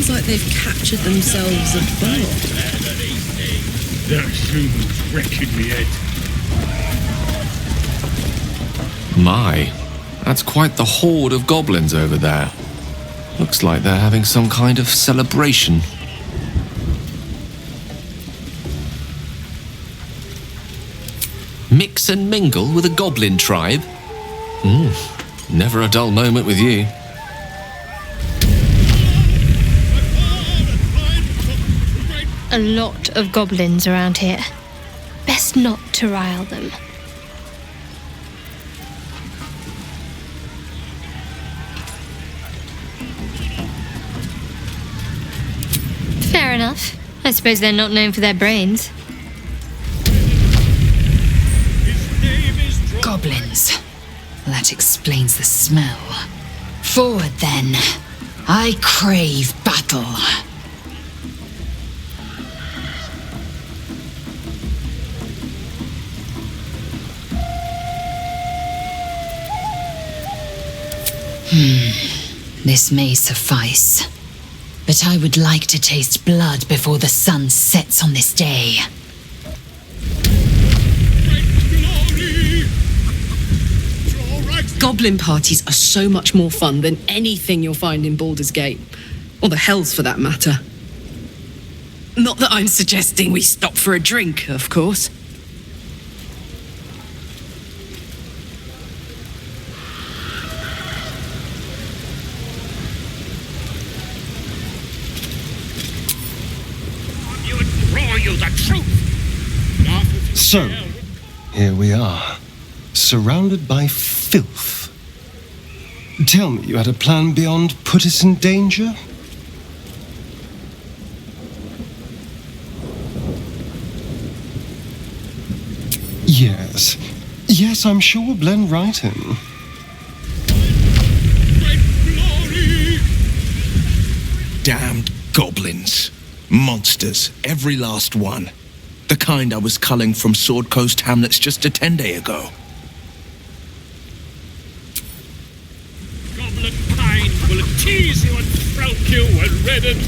Sounds like they've captured themselves a boat. That human's wrecking me head. My, that's quite the horde of goblins over there. Looks like they're having some kind of celebration. Mix and mingle with a goblin tribe? Never a dull moment with you. A lot of goblins around here. Best not to rile them. Fair enough. I suppose they're not known for their brains. Goblins. That explains the smell. Forward, then. I crave battle. This may suffice. But I would like to taste blood before the sun sets on this day. Goblin parties are so much more fun than anything you'll find in Baldur's Gate. Or the Hells, for that matter. Not that I'm suggesting we stop for a drink, of course. So, here we are, surrounded by filth. Tell me you had a plan beyond put us in danger? Yes. Yes, I'm sure we'll blend right in. Damned goblins. Monsters, every last one. The kind I was culling from Sword Coast hamlets just a 10-day ago. Goblin kind will tease you and throat you and redden.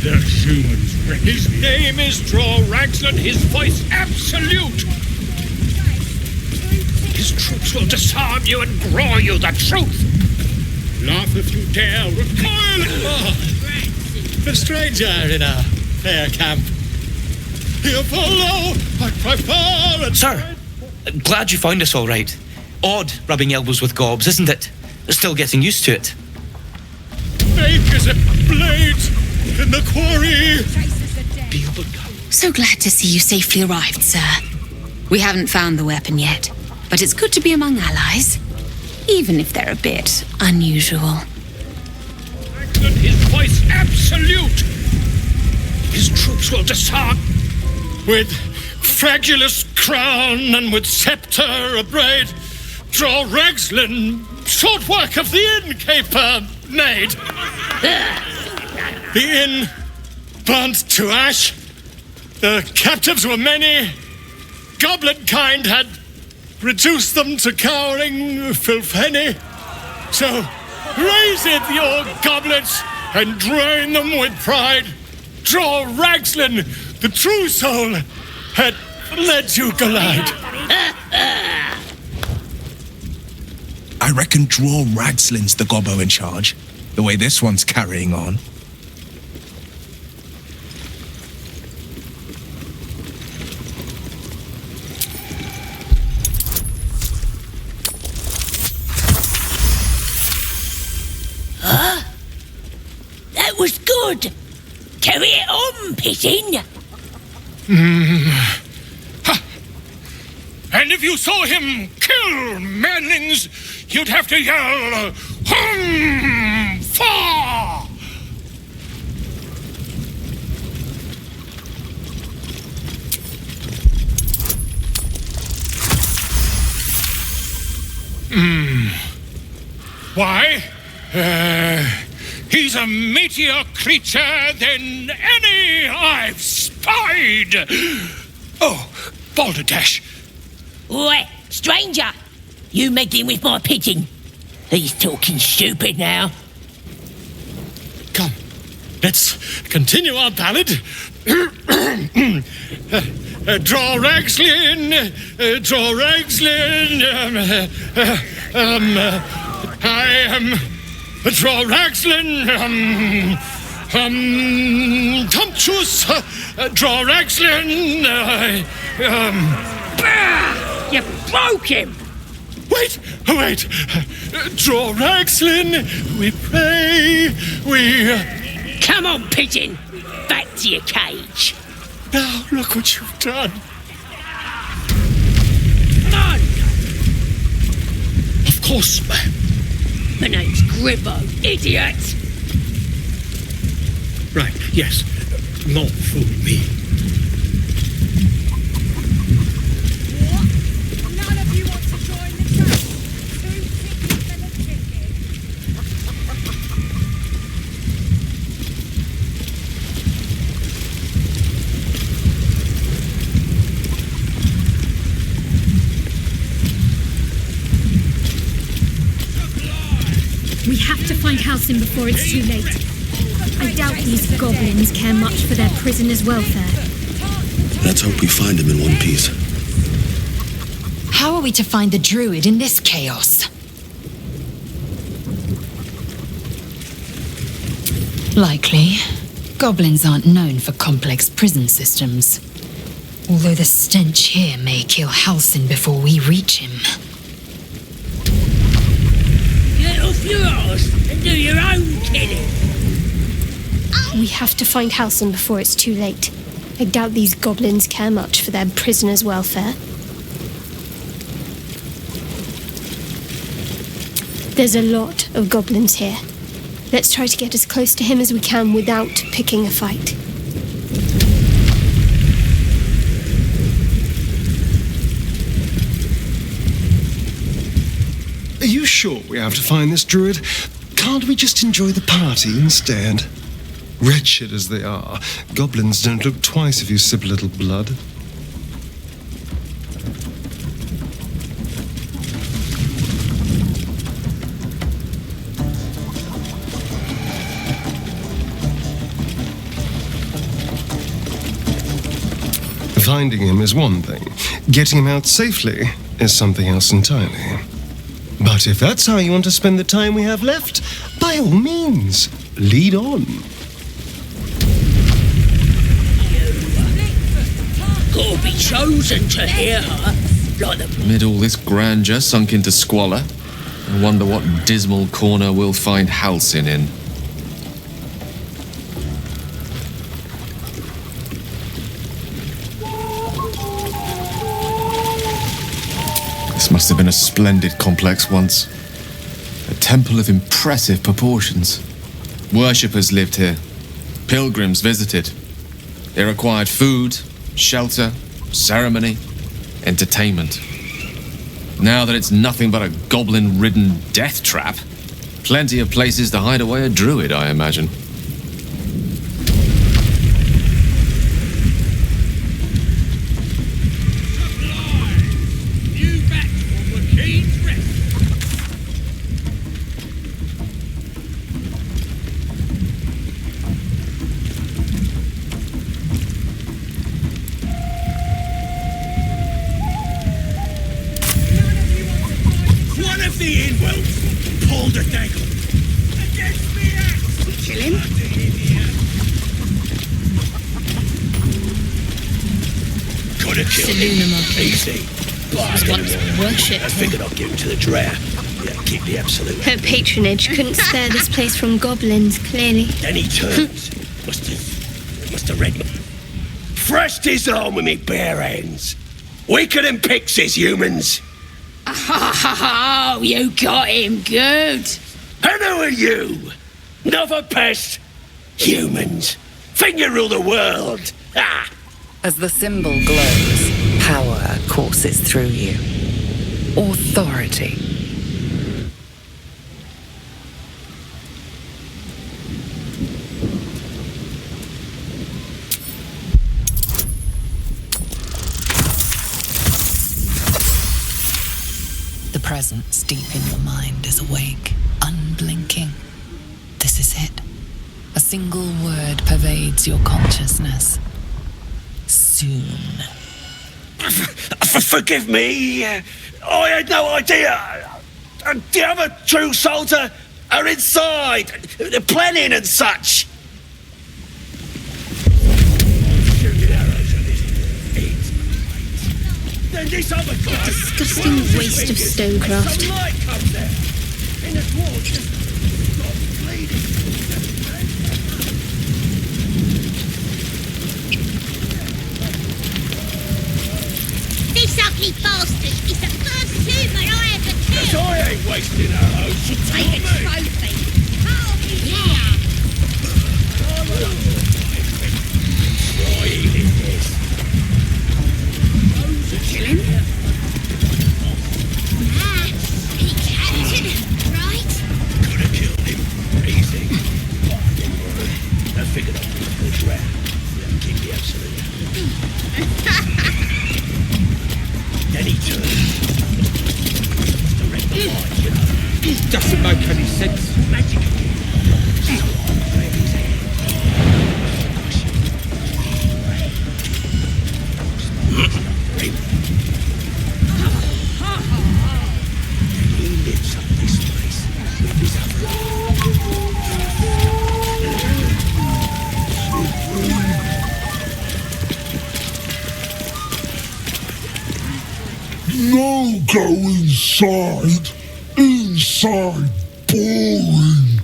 That human's wrecking me. His name is Draw Ragsland, his voice absolute. His troops will disarm you and grow you the truth. Laugh if you dare, recoil. A stranger in a fair camp. Here follow, I prefer it. Sir, glad you found us all right. Odd rubbing elbows with gobs, isn't it? Still getting used to it. Fake as a blade in the quarry. So glad to see you safely arrived, sir. We haven't found the weapon yet, but it's good to be among allies, even if they're a bit unusual. His voice absolute. His troops will disarm. With fragulous crown and with scepter abraid, Draw Ragsland, short work of the innkeeper made. The inn burnt to ash. The captives were many. Goblin kind had reduced them to cowering filthenny. So raise it, your goblets, and drain them with pride. Draw Ragsland, the true soul, had led you glide. I reckon Draw Ragsland's the gobbo in charge, the way this one's carrying on. That was good. Carry it on, Pigeon. And if you saw him kill manlings, you'd have to yell, Fa! Why? He's a meatier creature than any I've spied. Oh, Balderdash. Oi, stranger! You meddling with my pigeon. He's talking stupid now. Come, let's continue our ballad. Draw Ragslin, I am Draw Ragslin, Tumptuous, Draw Ragslin, You broke him! Wait! Draw Ragslin, we pray, we... Come on, pigeon! Back to your cage! Now, look what you've done. Come on! Of course, ma'am. My name's Gribbo, idiot! Right, yes. Not fool me. None of you want to join the train. Two tickets and a ticket. We have to find Halcyon before it's too late. I doubt these goblins care much for their prisoners' welfare. Let's hope we find him in one piece. How are we to find the druid in this chaos? Likely. Goblins aren't known for complex prison systems. Although the stench here may kill Halcyon before we reach him. Get off your arse and do your own killing! We have to find Halcyon before it's too late. I doubt these goblins care much for their prisoners' welfare. There's a lot of goblins here. Let's try to get as close to him as we can without picking a fight. Are you sure we have to find this druid? Can't we just enjoy the party instead? Wretched as they are, goblins don't look twice if you sip a little blood. Finding him is one thing. Getting him out safely is something else entirely. But if that's how you want to spend the time we have left, by all means, lead on. Gotta be chosen to hear her, like the... Amid all this grandeur sunk into squalor, I wonder what dismal corner we'll find Halcyon in. This must have been a splendid complex once. A temple of impressive proportions. Worshippers lived here. Pilgrims visited. They required food, shelter, ceremony, entertainment. Now that it's nothing but a goblin-ridden death trap, plenty of places to hide away a druid, I imagine. Worship. I figured I'd give him to the drow. Yeah, keep the absolute. Her patronage couldn't spare this place from goblins, clearly. Then he turns. must have read me. Thrust his arm with me bare hands. Weaker than pixies, humans. Oh, you got him good. And who are you? Another pest? Humans. Think you rule the world. Ah. As the symbol glows, power courses through you. Authority. The presence deep in your mind is awake, unblinking. This is it. A single word pervades your consciousness. Soon. Forgive me. I had no idea. The other true souls are inside. They're planning and such. Disgusting waste of stonecraft. This ugly bastard is the first human I ever killed. So I ain't wasting arrows. Should take a trophy. Oh, yeah. Try eating this. Kill him? Ah, he captured, right? Could have killed him. Easy. I figured I'd put the ground. Keep the absolute. Then he turned. Doesn't make any sense. Magic. He lives up this place with his No, go inside. Inside. Boring.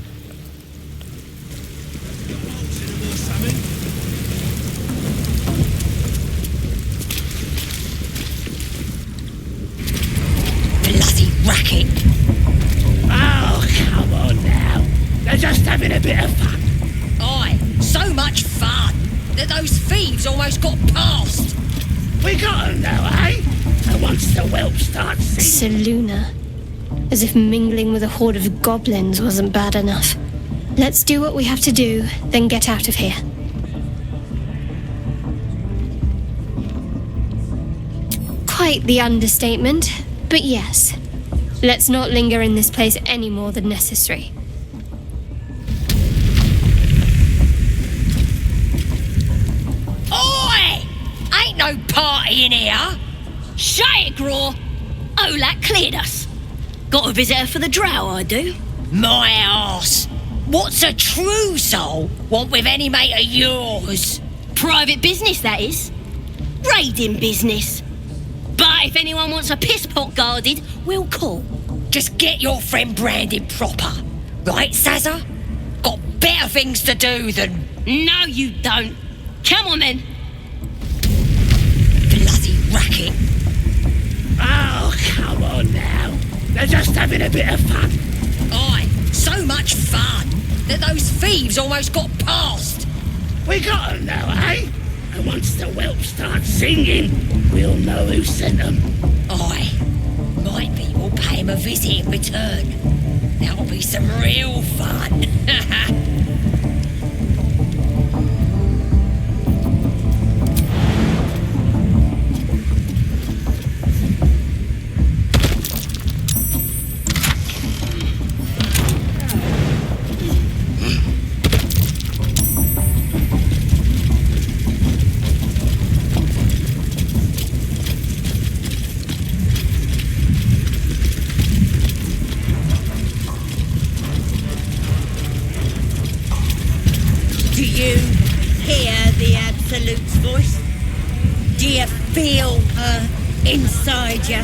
Bloody racket. Oh, come on now. They're just having a bit of fun. Aye, so much fun that those thieves almost got past. We got them now, eh? And once the whelp starts singing... Seluna. As if mingling with a horde of goblins wasn't bad enough. Let's do what we have to do, then get out of here. Quite the understatement, but yes. Let's not linger in this place any more than necessary. Oi! Ain't no party in here. Shut it, Graw. Olak cleared us. Got a visitor for the drow, I do. My arse. What's a true soul want with any mate of yours? Private business, that is. Raiding business. But if anyone wants a piss pot guarded, we'll call. Just get your friend branded proper. Right, Sazza? Got better things to do than... No, you don't. Come on, then. Bloody racket. Oh, come on now. They're just having a bit of fun. Aye, so much fun that those thieves almost got past. We got them now, eh? And once the whelp starts singing, we'll know who sent them. Aye, might be we'll pay him a visit in return. That'll be some real fun. Do you hear the Absolute's voice? Do you feel her inside you?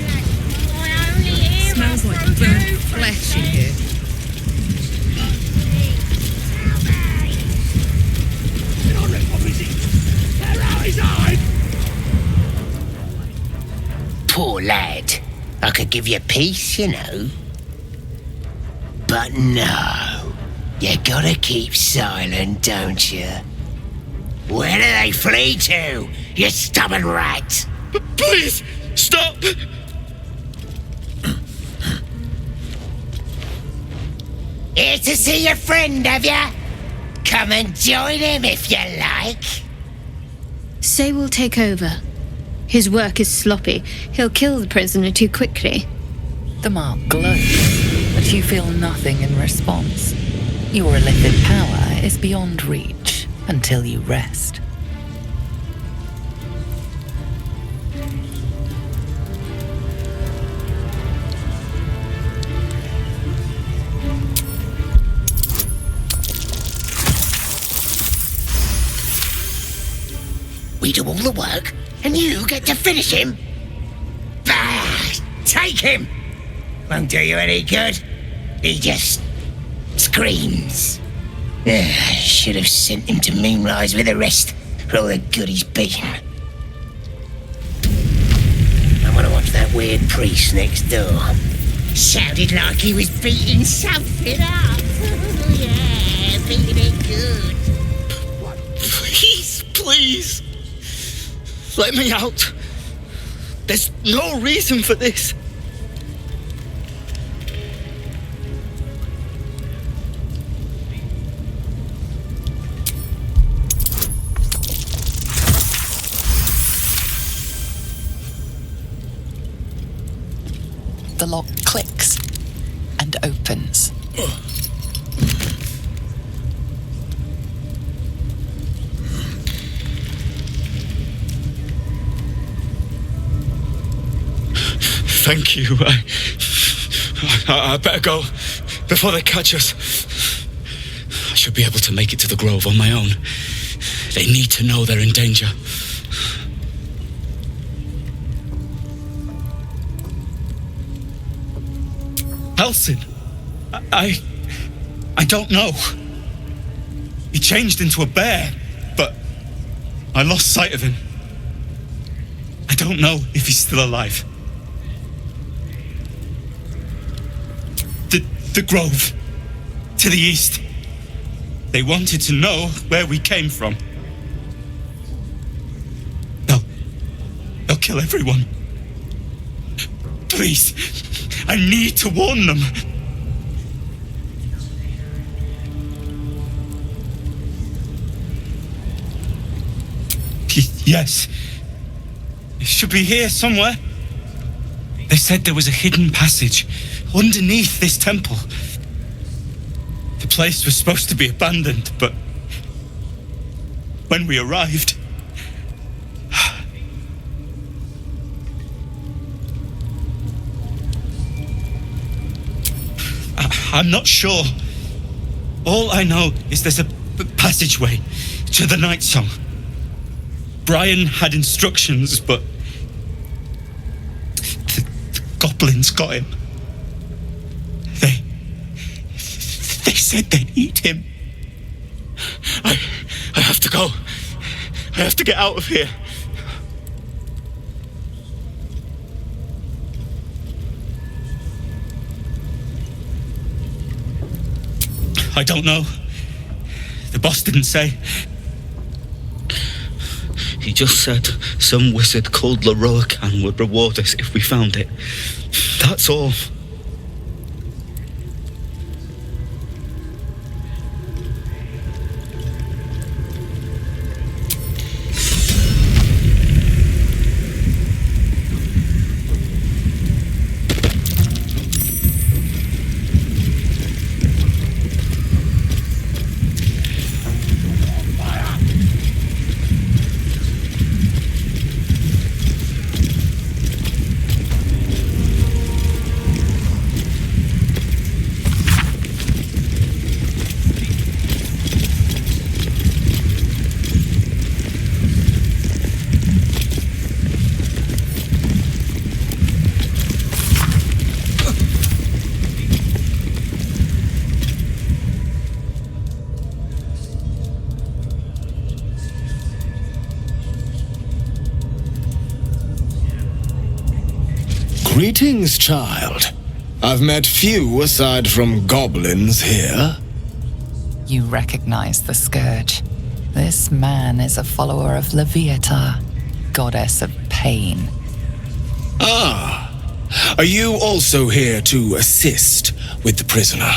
Smells like burnt flesh in here. Poor lad. I could give you peace, you know. But no. You gotta keep silent, don't you? Where do they flee to, you stubborn rat? Please, stop! Here to see your friend, have ya? Come and join him if you like. Say we'll take over. His work is sloppy. He'll kill the prisoner too quickly. The mark glows, but you feel nothing in response. Your illicit power is beyond reach until you rest. We do all the work, and you get to finish him? Bah! Take him! Won't do you any good. He just screams. Should have sent him to Moonrise with the rest for all the good he's been. I want to watch that weird priest next door. Sounded like he was beating something up. Yeah, beating it good. Please, please. Let me out. There's no reason for this. The lock clicks and opens. Thank you. I better go before they catch us. I should be able to make it to the Grove on my own. They need to know they're in danger. Halsin, I don't know. He changed into a bear, but I lost sight of him. I don't know if he's still alive. The Grove, to the east. They wanted to know where we came from. They'll kill everyone. Please, I need to warn them. Yes. It should be here somewhere. They said there was a hidden passage underneath this temple. The place was supposed to be abandoned, but when we arrived, I'm not sure. All I know is there's a passageway to the Night Song. Brian had instructions, but the goblins got him. They said they'd eat him. I have to go. I have to get out of here. I don't know. The boss didn't say. He just said some wizard called Laroakan would reward us if we found it. That's all. Greetings, child. I've met few aside from goblins here. You recognize the Scourge. This man is a follower of Leviatha, goddess of pain. Ah, are you also here to assist with the prisoner?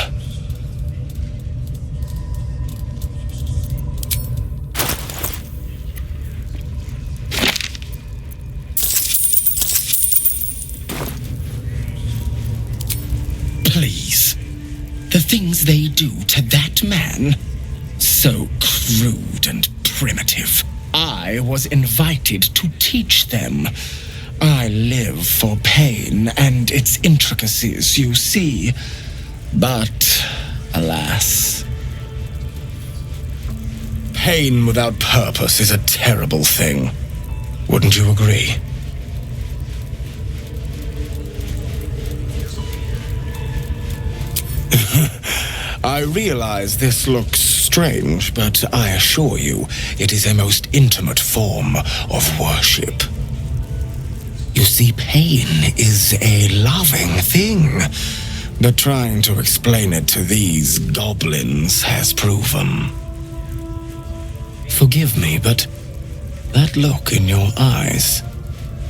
Please. The things they do to that man, so crude and primitive. I was invited to teach them. I live for pain and its intricacies, you see. But, alas, pain without purpose is a terrible thing. Wouldn't you agree? I realize this looks strange, but I assure you, it is a most intimate form of worship. You see, pain is a loving thing, but trying to explain it to these goblins has proven. Forgive me, but that look in your eyes,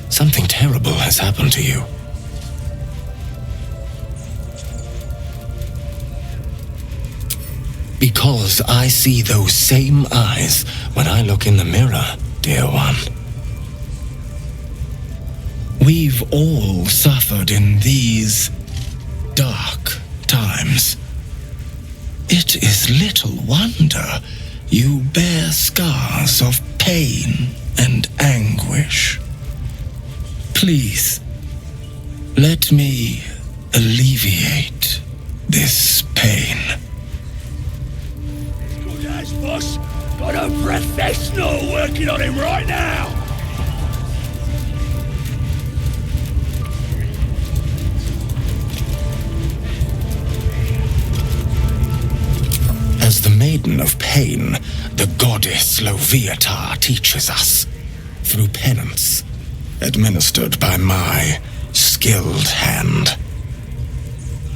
something terrible has happened to you. Because I see those same eyes when I look in the mirror, dear one. We've all suffered in these dark times. It is little wonder you bear scars of pain and anguish. Please, let me alleviate this pain. Boss, got a professional working on him right now. As the Maiden of Pain, the goddess Loviatar teaches us through penance, administered by my skilled hand.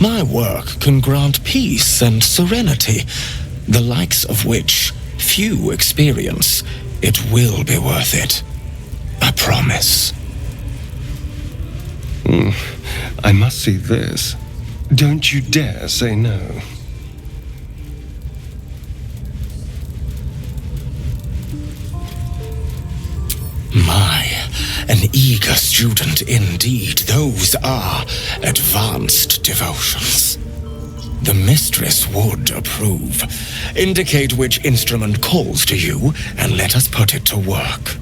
My work can grant peace and serenity, the likes of which few experience. It will be worth it. I promise. I must see this. Don't you dare say no. My, an eager student indeed. Those are advanced devotions. The mistress would approve. Indicate which instrument calls to you, and let us put it to work.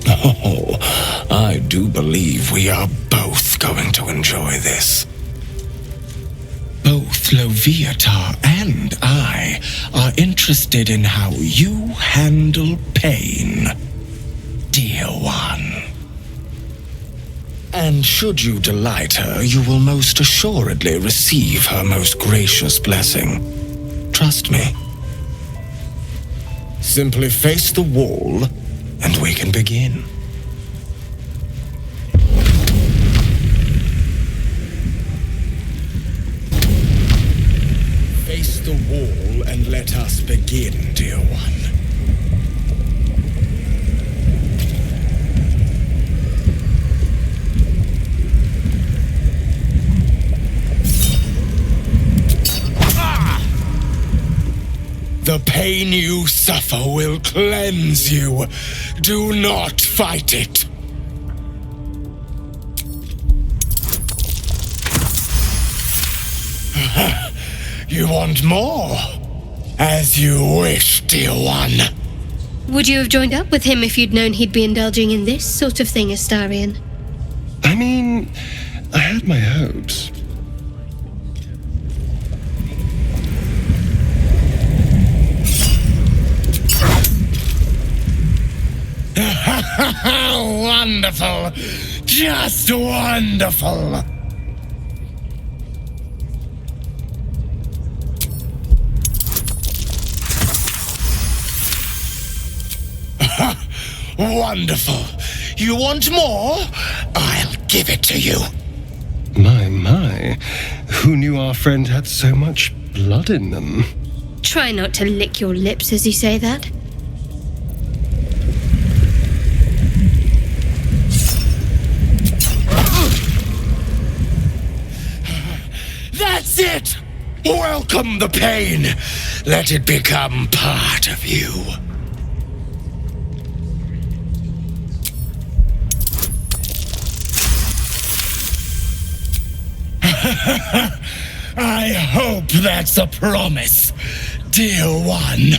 Oh, I do believe we are both going to enjoy this. Both Loviatar and I are interested in how you handle pain, dear one. And should you delight her, you will most assuredly receive her most gracious blessing. Trust me. Simply face the wall, and we can begin. Face the wall, and let us begin, dear one. The pain you suffer will cleanse you. Do not fight it. You want more? As you wish, dear one. Would you have joined up with him if you'd known he'd be indulging in this sort of thing, Astarion? I mean, I had my hopes. Wonderful. Just wonderful. Wonderful. You want more? I'll give it to you. My. Who knew our friend had so much blood in them? Try not to lick your lips as you say that. That's it! Welcome the pain. Let it become part of you. I hope that's a promise, dear one.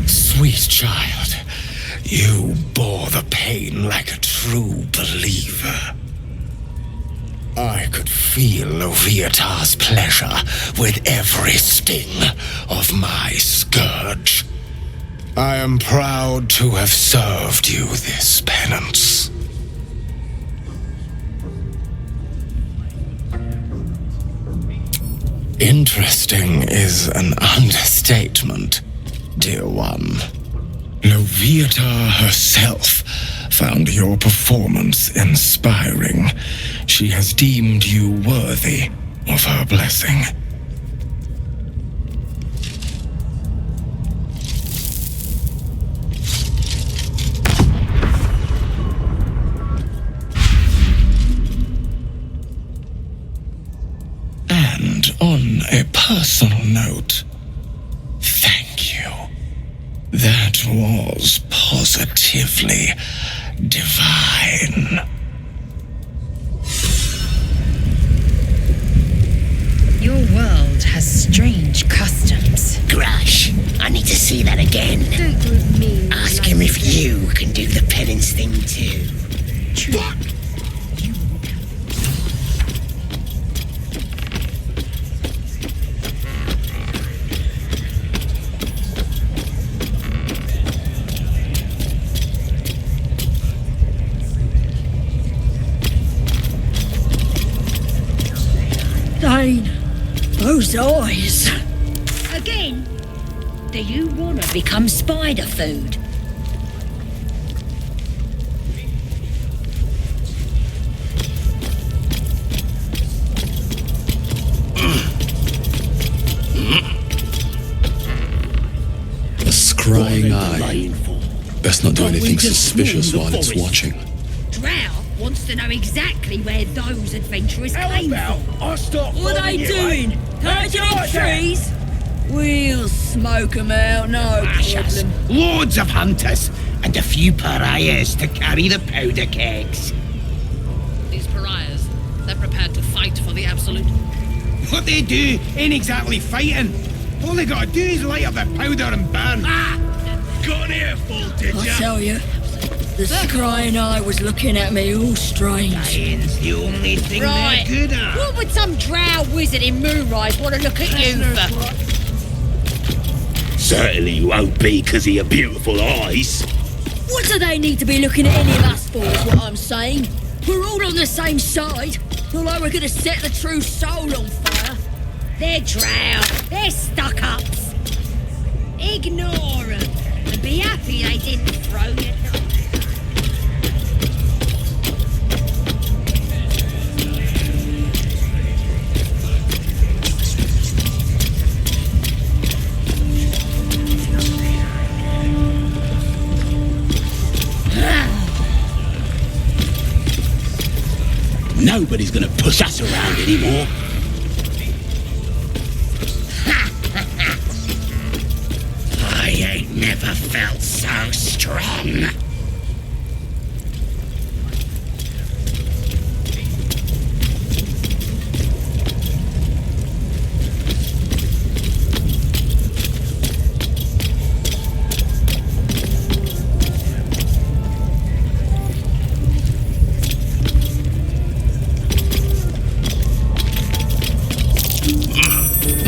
Sweet child, you bore the pain like a true believer. I could feel Loviatar's pleasure with every sting of my scourge. I am proud to have served you this penance. Interesting is an understatement, dear one. Loviatar herself found your performance inspiring. She has deemed you worthy of her blessing. And on a personal note, thank you. That was positively divine. Your world has strange customs. Grush, I need to see that again. Ask him if you can do the penance thing too. Dane, those eyes. Again? Do you want to become spider food? A scrying eye. Best not do anything suspicious while it's watching. Drow wants to know exactly where those adventurers came from. I start What are they following you, doing? eh? Hiding in That's right, trees? We'll smoke 'em out, no problem. Loads of hunters, and a few pariahs to carry the powder kegs. These pariahs, they're prepared to fight for the Absolute. What they do ain't exactly fighting. All they gotta do is light up the powder and burn. Got an earful, did I ya? tell you, the scrying eye was looking at me all strange. Lying's the only thing Right. they're good at. What would some drow wizard in Moonrise want to look at you for? Certainly you won't be because of your beautiful eyes. What do they need to be looking at any of us for, is what I'm saying? We're all on the same side. Not like we're going to set the true soul on fire. They're drow. They're stuck-ups. Ignore them. And be happy they didn't throw you. Nobody's gonna push us around anymore. I ain't never felt so strong.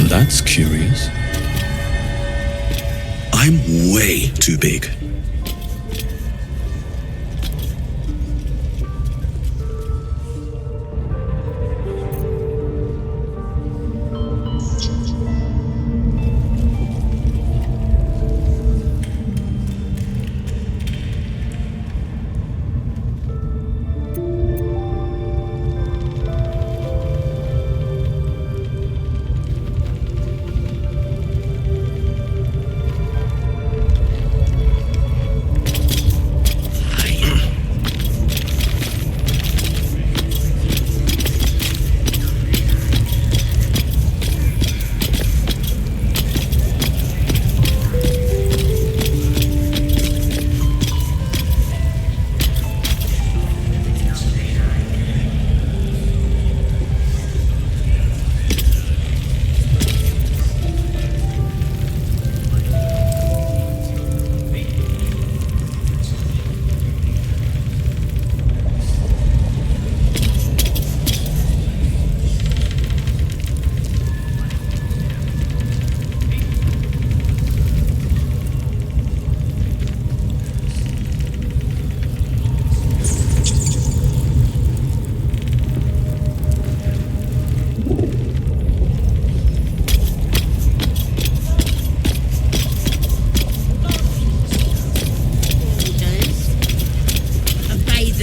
That's curious. I'm way too big.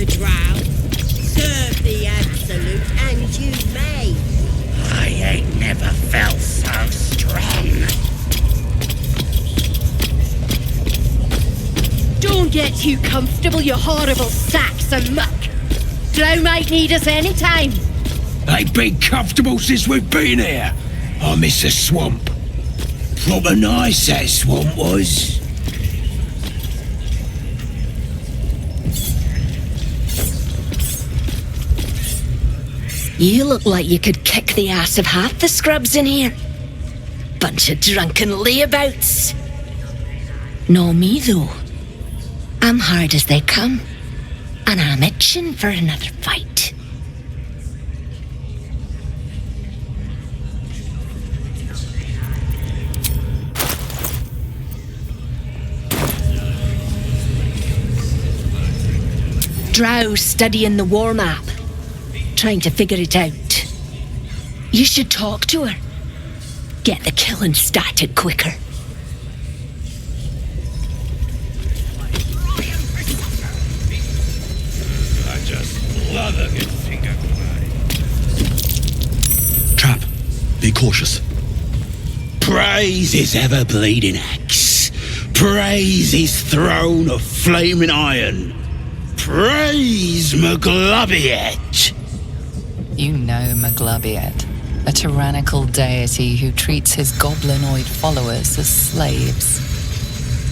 the drow. Serve the Absolute, and you may. I ain't never felt so strong. Don't get too comfortable, you horrible sacks of muck. Drow might need us any time. Ain't been comfortable since we've been here. I miss the swamp. Proper nice that swamp was. You look like you could kick the ass of half the scrubs in here. Bunch of drunken layabouts. No me, though. I'm hard as they come, and I'm itching for another fight. Drow studying the war map, trying to figure it out. You should talk to her. Get the killing started quicker. I just love a good finger Trap. Be cautious. Praise his ever-bleeding axe. Praise his throne of flaming iron. Praise Maglobiet. You know Maglobiet, a tyrannical deity who treats his goblinoid followers as slaves.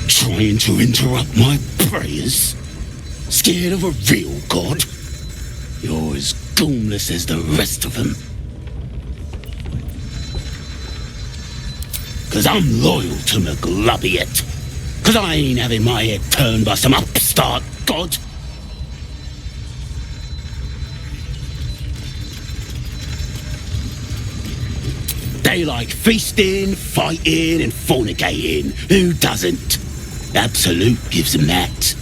Trying to interrupt my prayers? Scared of a real god? You're as goonless as the rest of them. 'Cause I'm loyal to Maglobiet. 'Cause I ain't having my head turned by some upstart god. They like feasting, fighting, and fornicating. Who doesn't? Absolute gives them that.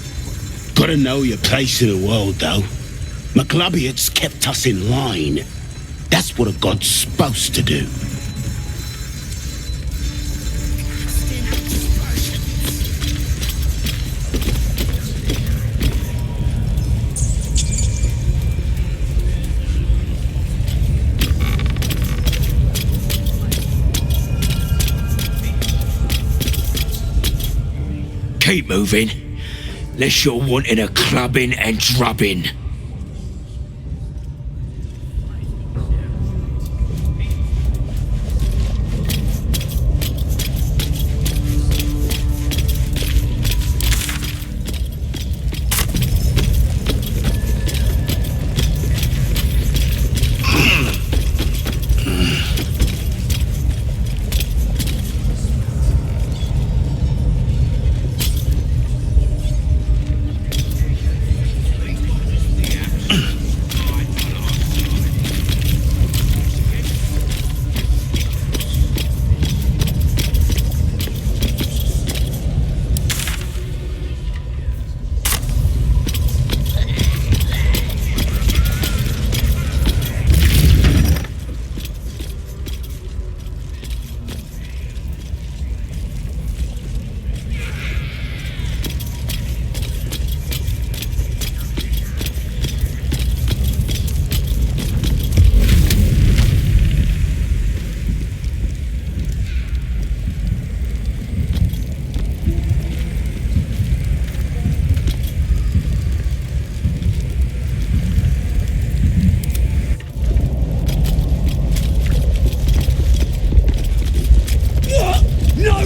Gotta know your place in the world, though. Maglobiet's kept us in line. That's what a god's supposed to do. Keep moving, unless you're wanting a clubbing and drubbing.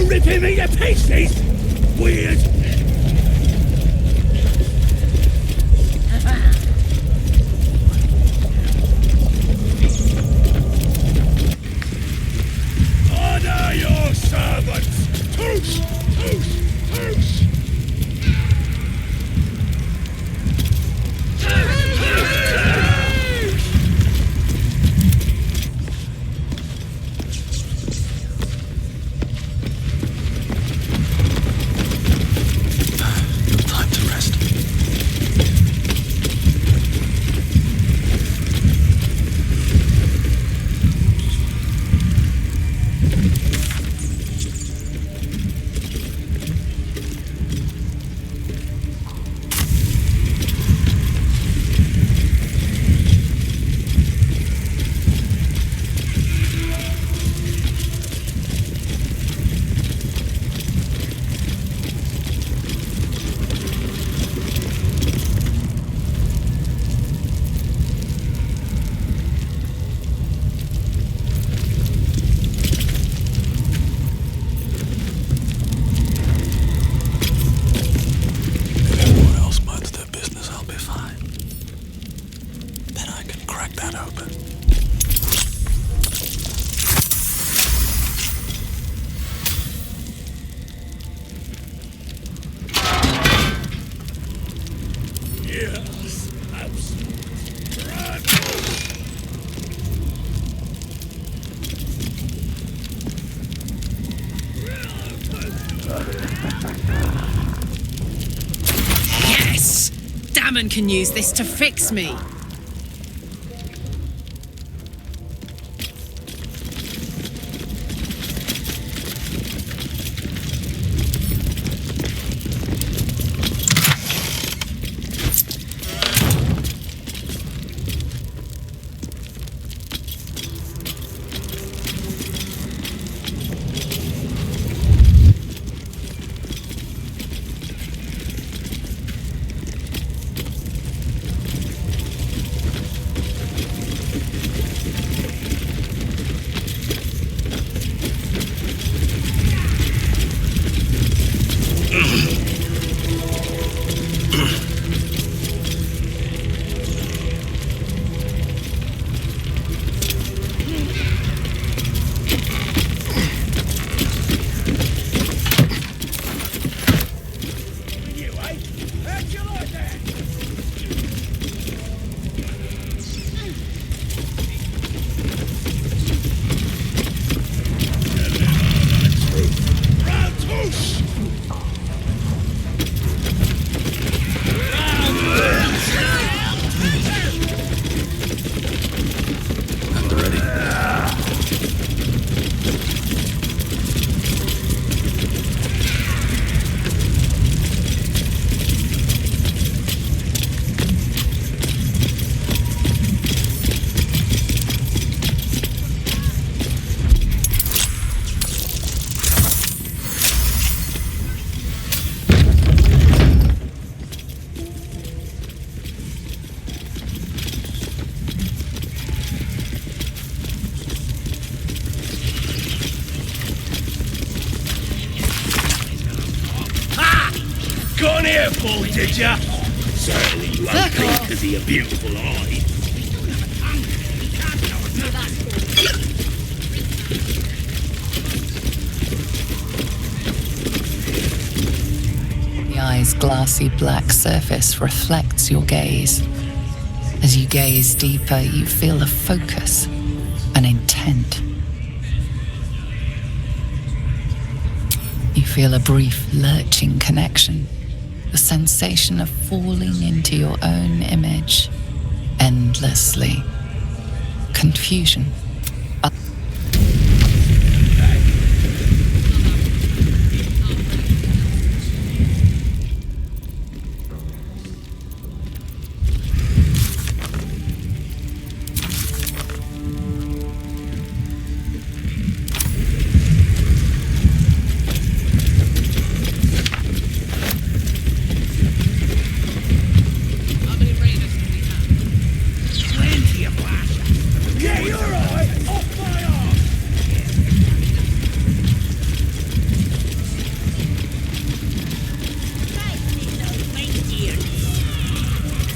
Ripping me to pieces! Weird! Order your servants! Toos! Toos! Toos! Yes, absolute run. Yes! Damon can use this to fix me. Got an earful, did ya? Certainly you won't think because of your beautiful eye. The eye's glassy black surface reflects your gaze. As you gaze deeper, you feel a focus, an intent. You feel a brief lurching connection, the sensation of falling into your own image endlessly. Confusion.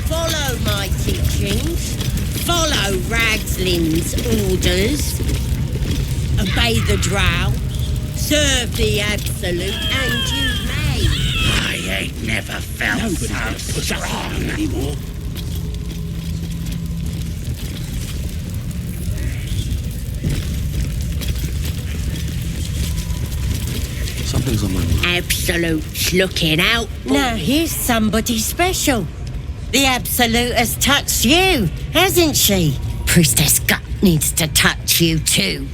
Follow my teachings. Follow Ragslin's orders. Obey the drow. Serve the Absolute, and you may. I ain't never felt so strong anymore. Something's on my mind. Absolute's looking out. Now here's somebody special. The Absolute has touched you, hasn't she? Priestess Gut needs to touch you too.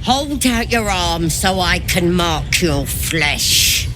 Hold out your arm so I can mark your flesh.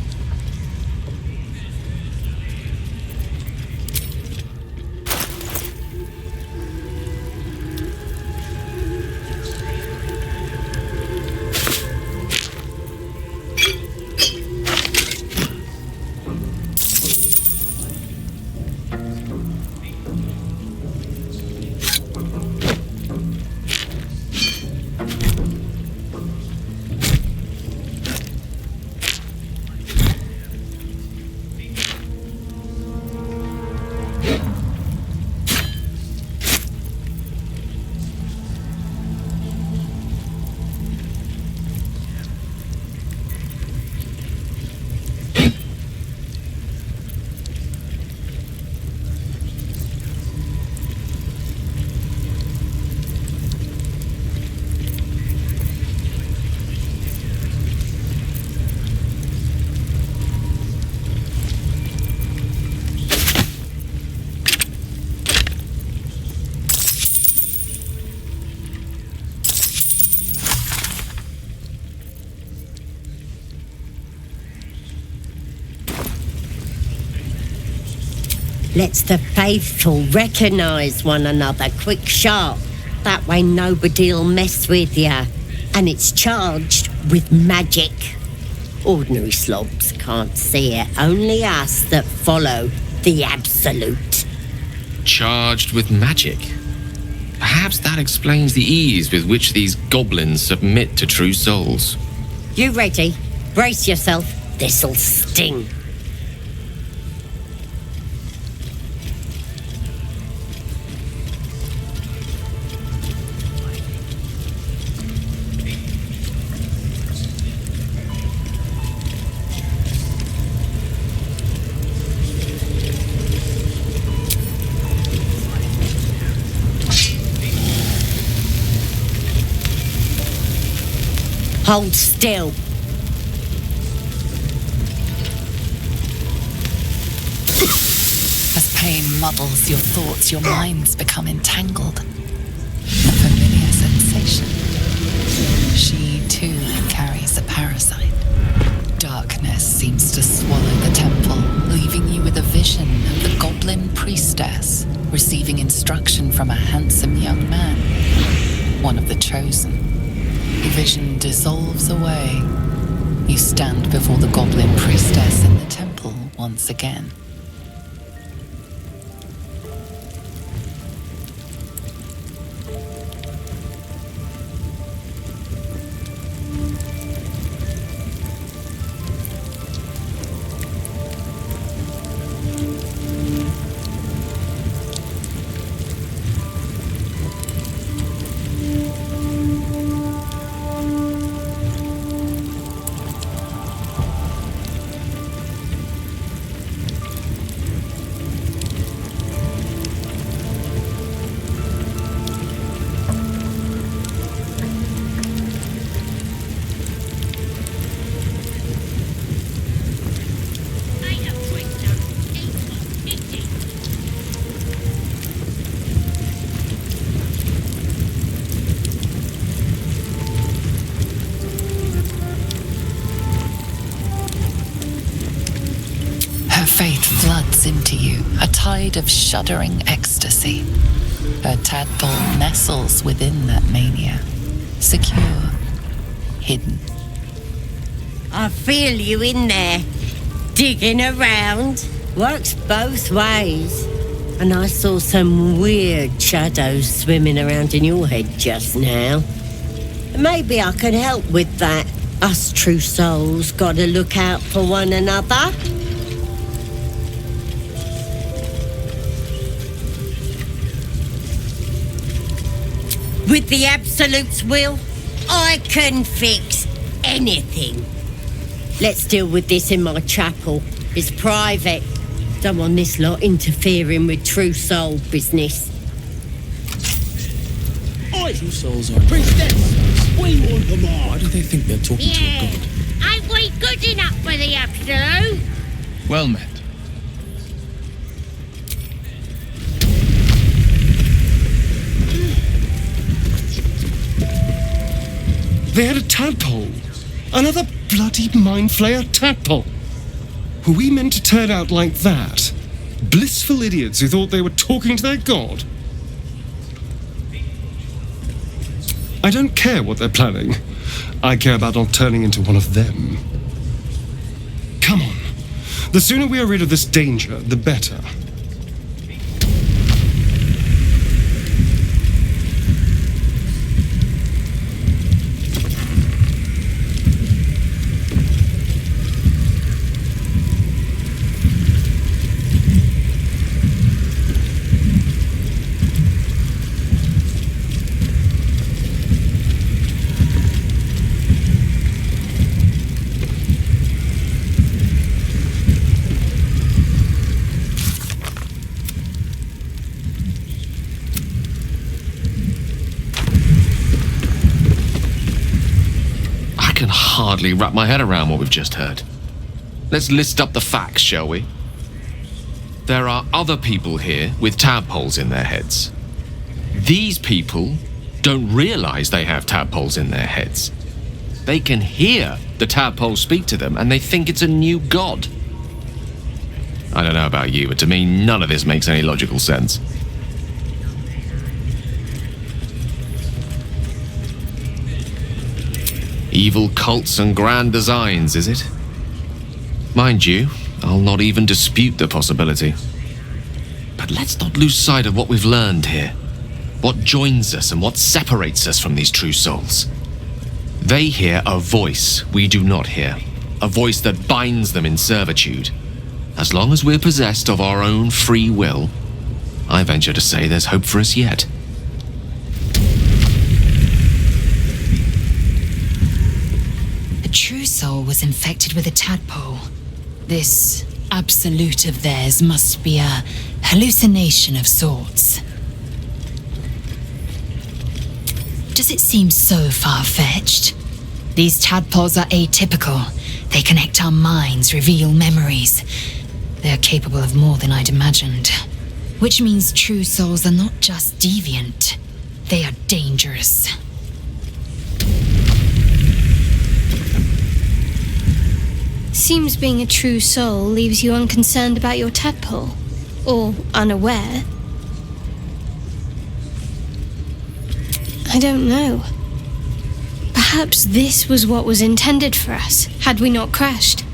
Lets the faithful recognise one another quick sharp. That way nobody'll mess with ya. And it's charged with magic. Ordinary slobs can't see it. Only us that follow the Absolute. Charged with magic. Perhaps that explains the ease with which these goblins submit to true souls. You ready? Brace yourself. This'll sting. Hold still. As pain muddles your thoughts, your minds become entangled. A familiar sensation. She too carries a parasite. Darkness seems to swallow the temple, leaving you with a vision of the goblin priestess receiving instruction from a handsome young man, one of the chosen. The vision dissolves away. You stand before the goblin priestess in the temple once again. Faith floods into you, a tide of shuddering ecstasy. Her tadpole nestles within that mania, secure, hidden. I feel you in there, digging around. Works both ways. And I saw some weird shadows swimming around in your head just now. Maybe I can help with that. Us true souls gotta look out for one another. With the Absolute's will, I can fix anything. Let's deal with this in my chapel. It's private. Don't want this lot interfering with true soul business. True souls are priestess. We want them all. Why do they think they're talking to a god? Ain't we good enough for the Absolute? Well met. They had a tadpole. Another bloody mind flayer tadpole. Were we meant to turn out like that? Blissful idiots who thought they were talking to their god? I don't care what they're planning. I care about not turning into one of them. Come on. The sooner we are rid of this danger, the better. Hardly wrap my head around what we've just heard. Let's list up the facts, shall we? There are other people here with tadpoles in their heads. These people don't realize they have tadpoles in their heads. They can hear the tadpole speak to them and they think it's a new god. I don't know about you, but to me, none of this makes any logical sense. Evil cults and grand designs, is it? Mind you, I'll not even dispute the possibility. But let's not lose sight of what we've learned here. What joins us and what separates us from these true souls. They hear a voice we do not hear. A voice that binds them in servitude. As long as we're possessed of our own free will, I venture to say there's hope for us yet. A true soul was infected with a tadpole. This absolute of theirs must be a hallucination of sorts. Does it seem so far-fetched? These tadpoles are atypical. They connect our minds, reveal memories. They're capable of more than I'd imagined. Which means true souls are not just deviant. They are dangerous. Seems being a true soul leaves you unconcerned about your tadpole. Or unaware. I don't know. Perhaps this was what was intended for us, had we not crashed.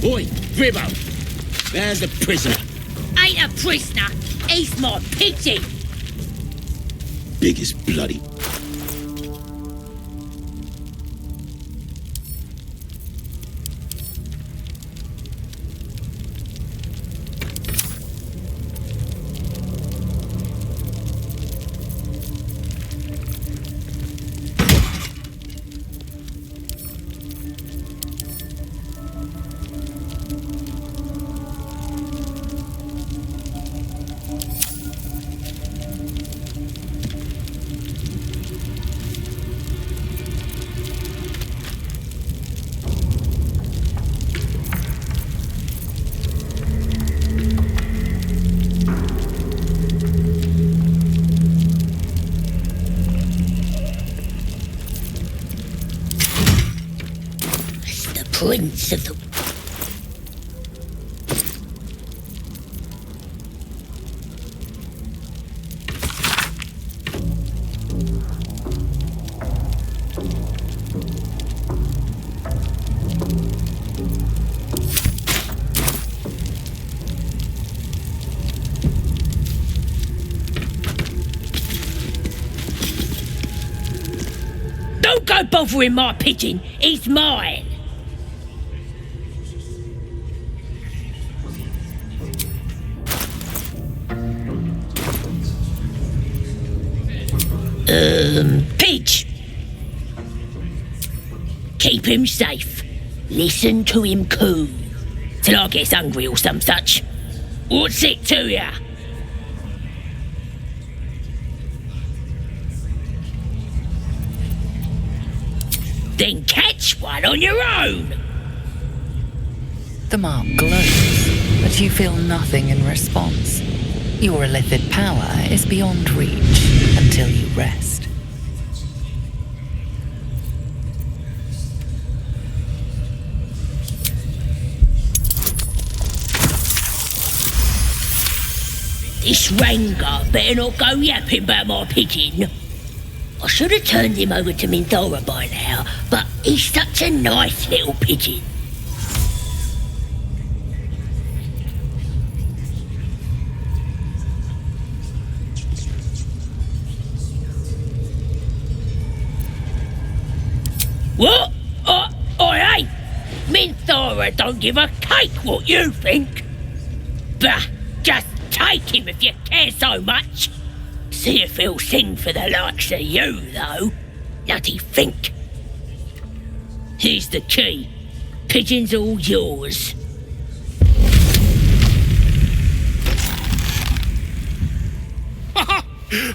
Oi, Ribbo! There's the prisoner. Ain't a prisoner. He's my pigeon. Big as bloody. Prince of the... Don't go bothering my pigeon. He's mine. Pidge! Keep him safe. Listen to him coo. Till I gets hungry or some such. What's it to ya? Then catch one on your own! The mark glows, but you feel nothing in response. Your illithid power is beyond reach until you rest. This Ranger better not go yapping about my pigeon. I should have turned him over to Minthara by now, but he's such a nice little pigeon. What? I ain't. Minthara don't give a cake what you think. Bah, just take him if you care so much. See if he'll sing for the likes of you, though. Bloody think. Here's the key. Pigeon's all yours.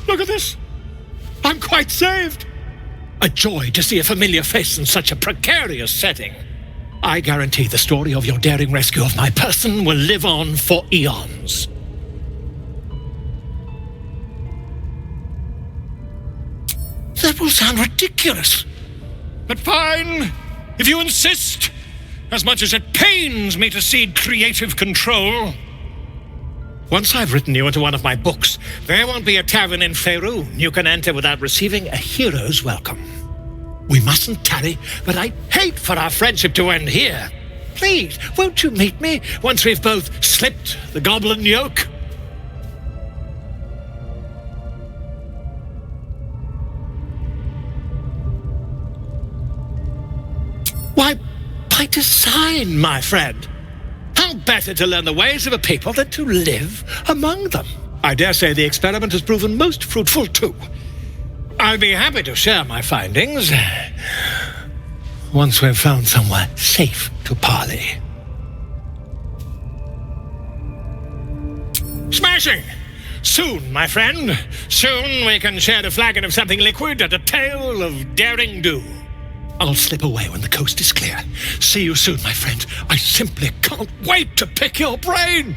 Look at this. I'm quite saved. A joy to see a familiar face in such a precarious setting. I guarantee the story of your daring rescue of my person will live on for eons. That will sound ridiculous. But fine, if you insist, as much as it pains me to cede creative control. Once I've written you into one of my books, there won't be a tavern in Faerun you can enter without receiving a hero's welcome. We mustn't tarry, but I'd hate for our friendship to end here. Please, won't you meet me once we've both slipped the goblin yoke? Why, by design, my friend. How better to learn the ways of a people than to live among them? I dare say the experiment has proven most fruitful, too. I'll be happy to share my findings once we've found somewhere safe to parley. Smashing! Soon, my friend. Soon we can share a flagon of something liquid and a tale of daring do. I'll slip away when the coast is clear. See you soon, my friend. I simply can't wait to pick your brain!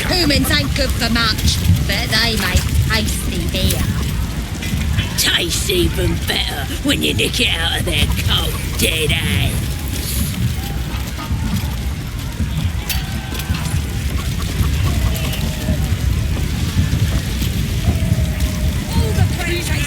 Humans ain't good for much, but they make tasty beer. Tastes even better when you nick it out of their cold, dead hands. All the friends